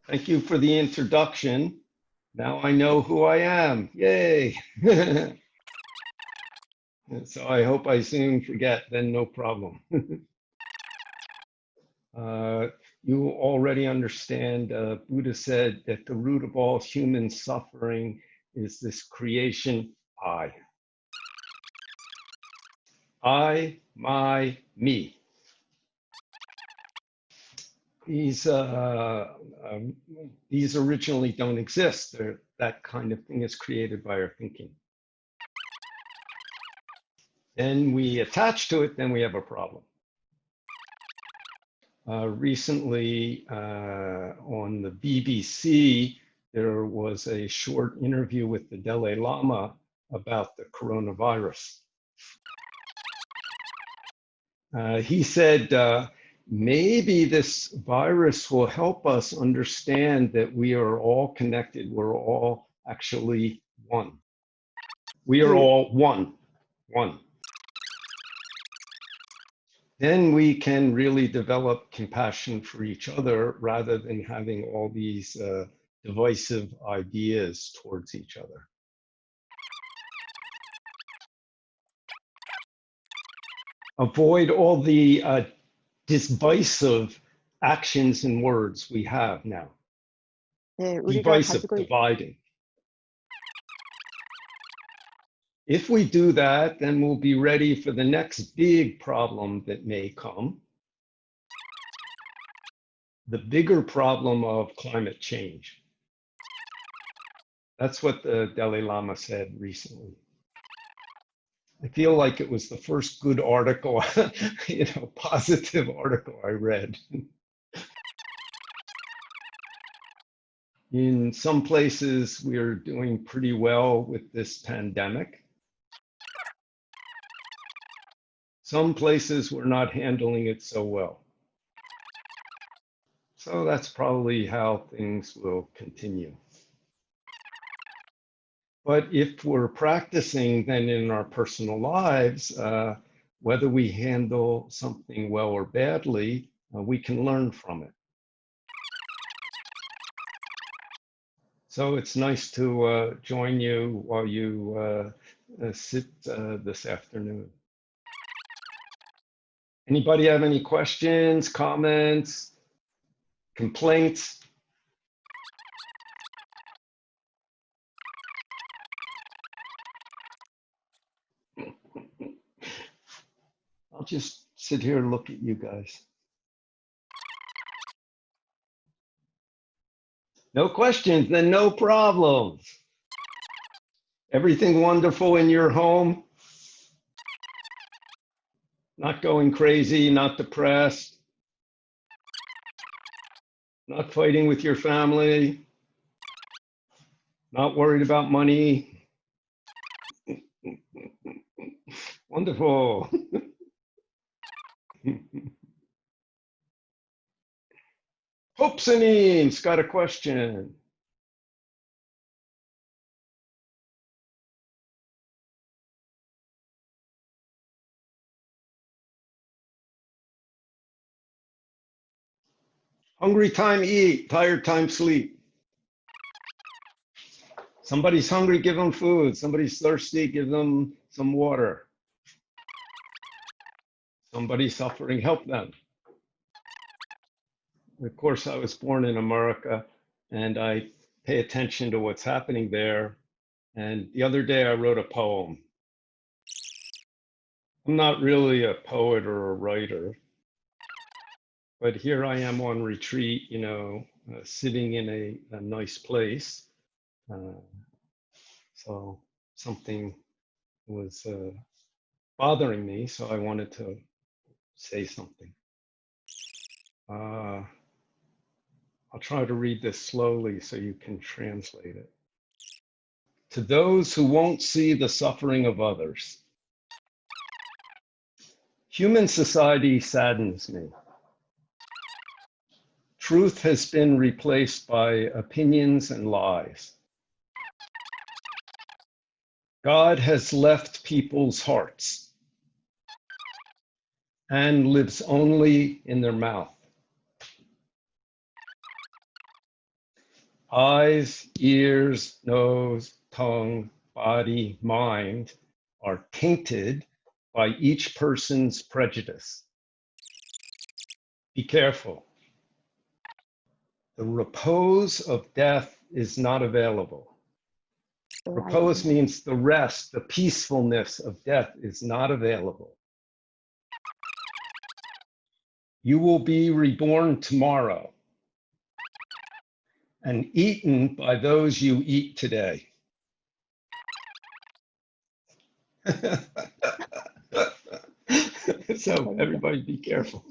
Thank you for the introduction. Now I know who I am. Yay! So I hope I soon forget, then no problem. You already understand, Buddha said that the root of all human suffering is this creation, I. I, my, me. These originally don't exist. That kind of thing is created by our thinking. Then we attach to it, then we have a problem. Recently on the BBC, there was a short interview with the Dalai Lama about the coronavirus. He said, maybe this virus will help us understand that we are all connected. We're all actually one. We are all one. Then we can really develop compassion for each other rather than having all these divisive ideas towards each other. Avoid all the divisive actions and words we have now. 네, 우리가 Divisive, 가지고 dividing. If we do that, then we'll be ready for the next big problem that may come. The bigger problem of climate change. That's what the Dalai Lama said recently. I feel like it was the first good article, positive article I read. In some places, we're doing pretty well with this pandemic. Some places we're not handling it so well. So that's probably how things will continue. But if we're practicing then in our personal lives, whether we handle something well or badly, we can learn from it. So it's nice to join you while you sit this afternoon. Anybody have any questions, comments, complaints? I'll just sit here and look at you guys. No questions, then no problems. Everything wonderful in your home? Not going crazy, not depressed, not fighting with your family, not worried about money. Wonderful. Hope Sunim's got a question. Hungry time eat, tired time sleep. Somebody's hungry, give them food. Somebody's thirsty, give them some water. Somebody's suffering, help them. Of course, I was born in America and I pay attention to what's happening there. And the other day I wrote a poem. I'm not really a poet or a writer, but here I am on retreat, sitting in a nice place. So something was bothering me, so I wanted to say something. I'll try to read this slowly so you can translate it. To those who won't see the suffering of others, human society saddens me. Truth has been replaced by opinions and lies. God has left people's hearts and lives only in their mouth. Eyes, ears, nose, tongue, body, mind are tainted by each person's prejudice. Be careful. The repose of death is not available. Repose means the rest, the peacefulness of death is not available. You will be reborn tomorrow and eaten by those you eat today. So everybody be careful.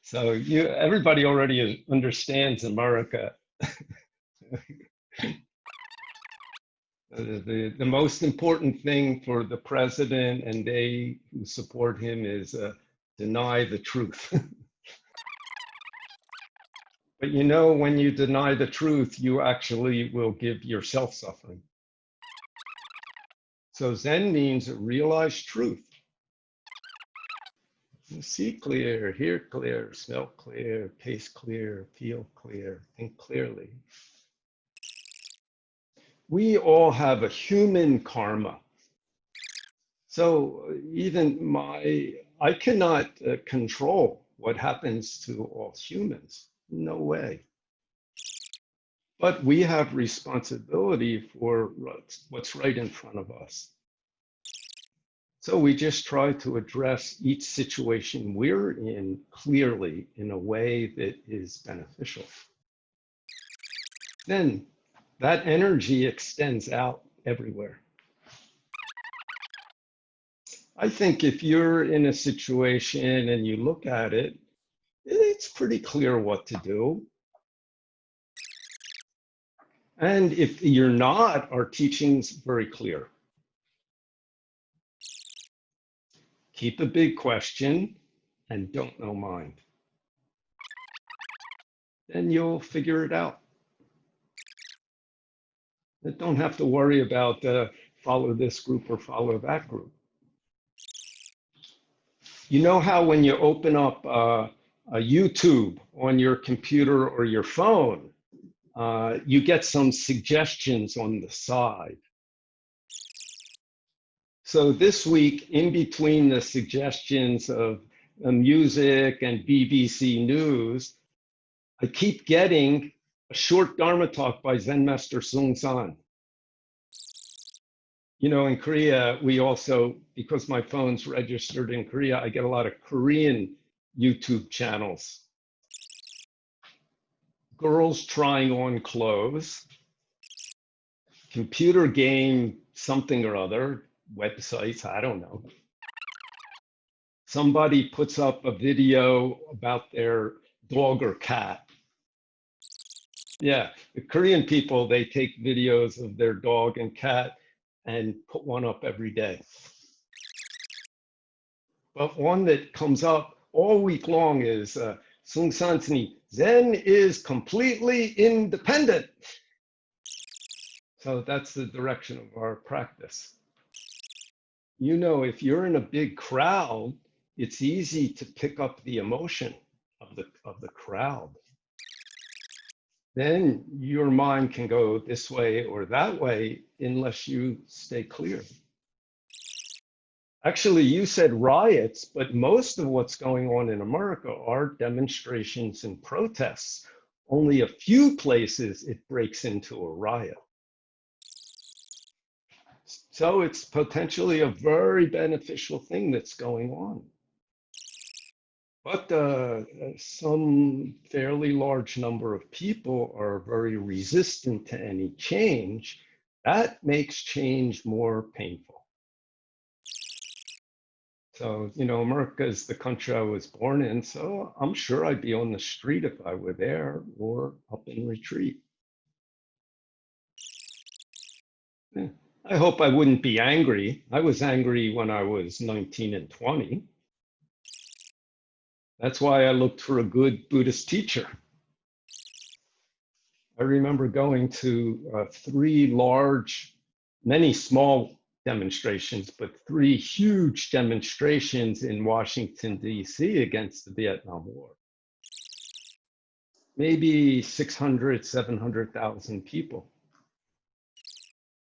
So everybody already understands America. The most important thing for the president and they who support him is deny the truth. But you know, when you deny the truth, you actually will give yourself suffering. So Zen means realize truth. See clear, hear clear, smell clear, taste clear, feel clear, think clearly. We all have a human karma. So even I cannot control what happens to all humans. No way. But we have responsibility for what's right in front of us. So we just try to address each situation we're in clearly in a way that is beneficial. Then that energy extends out everywhere. I think if you're in a situation and you look at it, it's pretty clear what to do. And if you're not, our teaching's very clear. Keep a big question and don't know mind. Then you'll figure it out. You don't have to worry about follow this group or follow that group. You know how when you open up a YouTube on your computer or your phone, you get some suggestions on the side. So this week, in between the suggestions of music and BBC News, I keep getting a short Dharma talk by Zen Master Seung San. You know, in Korea, we also, because my phone's registered in Korea, I get a lot of Korean YouTube channels. Girls trying on clothes, computer game, something or other, websites, I don't know. Somebody puts up a video about their dog or cat. Yeah, the Korean people, they take videos of their dog and cat and put one up every day. But one that comes up all week long is Seung San's Zen is completely independent. So that's the direction of our practice. You know, if you're in a big crowd, it's easy to pick up the emotion of the crowd. Then your mind can go this way or that way unless you stay clear. Actually, you said riots, but most of what's going on in America are demonstrations and protests. Only a few places it breaks into a riot. So it's potentially a very beneficial thing that's going on. But some fairly large number of people are very resistant to any change. That makes change more painful. So, you know, America is the country I was born in, so I'm sure I'd be on the street if I were there or up in retreat. Yeah. I hope I wouldn't be angry. I was angry when I was 19 and 20. That's why I looked for a good Buddhist teacher. I remember going to many small demonstrations, but 3 huge demonstrations in Washington, D.C. against the Vietnam War. maybe 600, 700,000 people.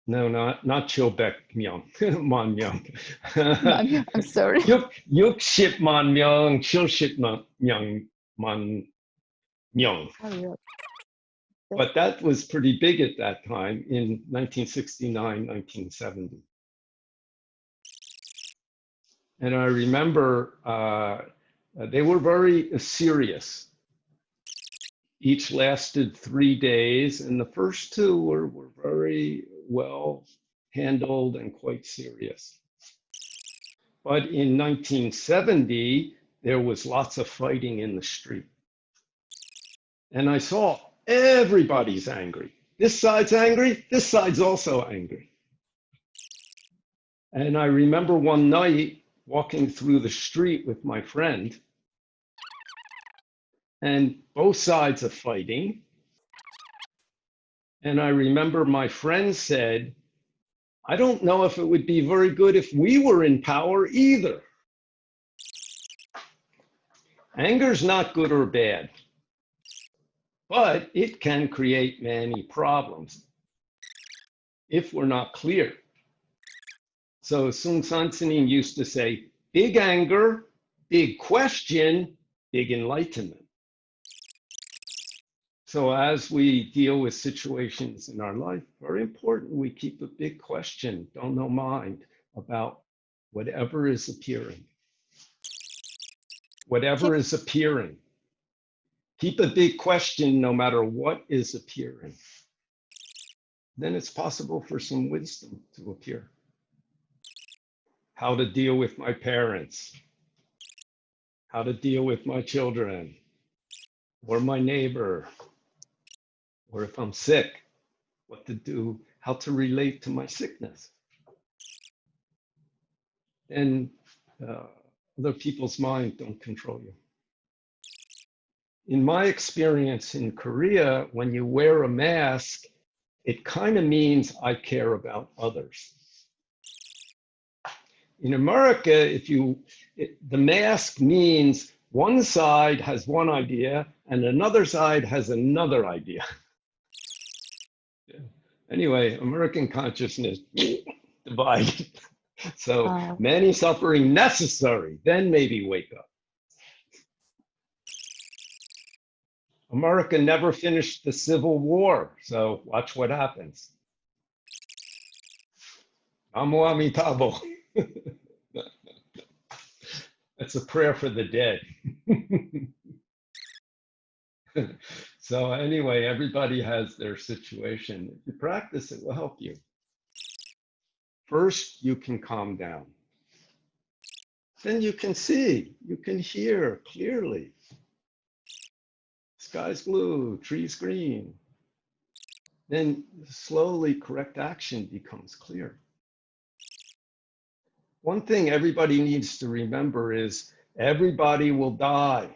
No, not Chilbec Myung, Man Myung. I'm sorry. 60만 명, 70만 명, Man Myung. But that was pretty big at that time in 1969, 1970. And I remember they were very serious. Each lasted 3 days, and the first two were very well handled and quite serious. But in 1970, there was lots of fighting in the street. And I saw everybody's angry. This side's angry, this side's also angry. And I remember one night walking through the street with my friend, and both sides are fighting. And I remember my friend said, I don't know if it would be very good if we were in power either. Anger's not good or bad, but it can create many problems if we're not clear. So Sun Sunim used to say, big anger, big question, big enlightenment. So as we deal with situations in our life, very important we keep a big question, don't know mind, about whatever is appearing. Whatever is appearing. Keep a big question no matter what is appearing. Then it's possible for some wisdom to appear. How to deal with my parents. How to deal with my children. Or my neighbor. Or if I'm sick, what to do, how to relate to my sickness. And other people's mind don't control you. In my experience in Korea, when you wear a mask, it kind of means I care about others. In America, the mask means one side has one idea and another side has another idea. Anyway, American consciousness divided. So many suffering necessary, then maybe wake up. America never finished the Civil War, so watch what happens. Namo Amitabha. That's a prayer for the dead. So anyway, everybody has their situation. If you practice, it will help you. First, you can calm down. Then you can see, you can hear clearly. Sky's blue, trees green. Then slowly correct action becomes clear. One thing everybody needs to remember is everybody will die.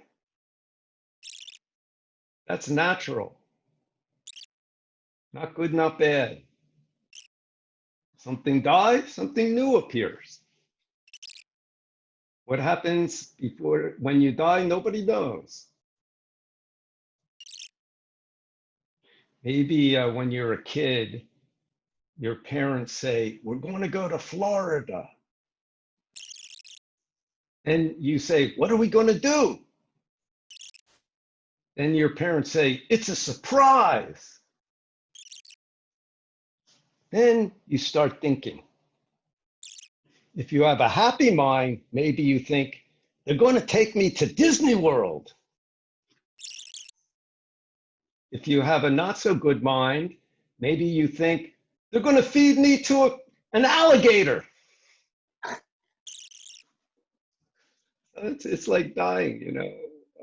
That's natural. Not good, not bad. Something dies, something new appears. What happens when you die, nobody knows. Maybe when you're a kid, your parents say, we're going to go to Florida. And you say, what are we going to do? Then your parents say, it's a surprise. Then you start thinking. If you have a happy mind, maybe you think, they're going to take me to Disney World. If you have a not so good mind, maybe you think, they're going to feed me to an alligator. It's like dying, you know.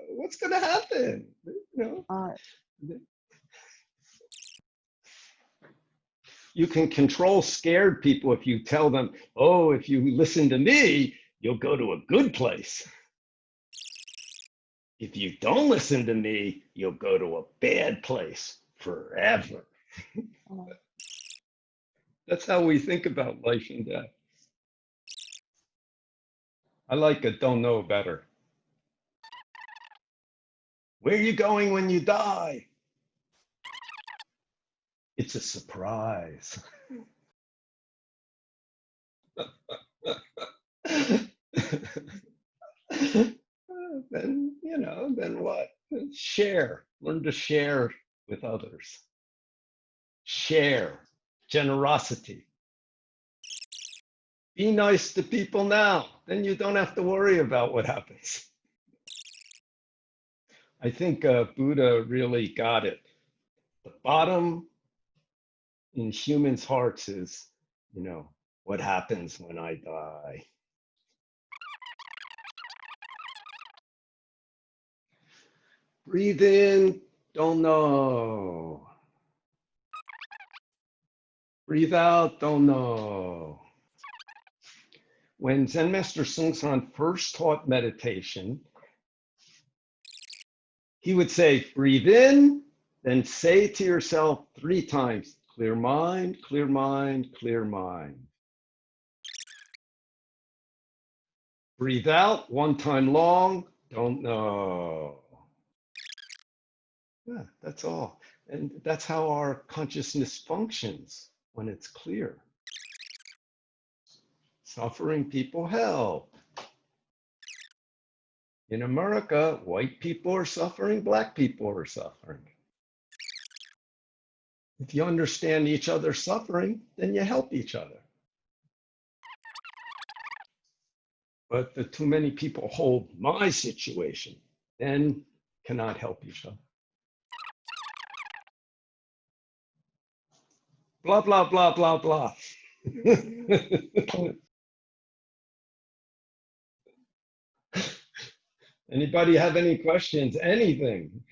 What's going to happen? You know. You can control scared people if you tell them, oh, if you listen to me, you'll go to a good place. If you don't listen to me, you'll go to a bad place forever. That's how we think about life and death. I like it, don't know better. Where are you going when you die? It's a surprise. Then, then what? Share. Learn to share with others. Share. Generosity. Be nice to people now. Then you don't have to worry about what happens. I think Buddha really got it. The bottom in humans' hearts is, what happens when I die? Breathe in, don't know. Breathe out, don't know. When Zen Master Sungsan first taught meditation, he would say, breathe in, then say to yourself 3 times, clear mind, clear mind, clear mind. Breathe out 1 time long, don't know. Yeah, that's all. And that's how our consciousness functions when it's clear. Suffering people help. In America, white people are suffering, black people are suffering. If you understand each other's suffering, then you help each other. But the too many people hold my situation, then cannot help each other. Blah, blah, blah, blah, blah. Anybody have any questions? Anything?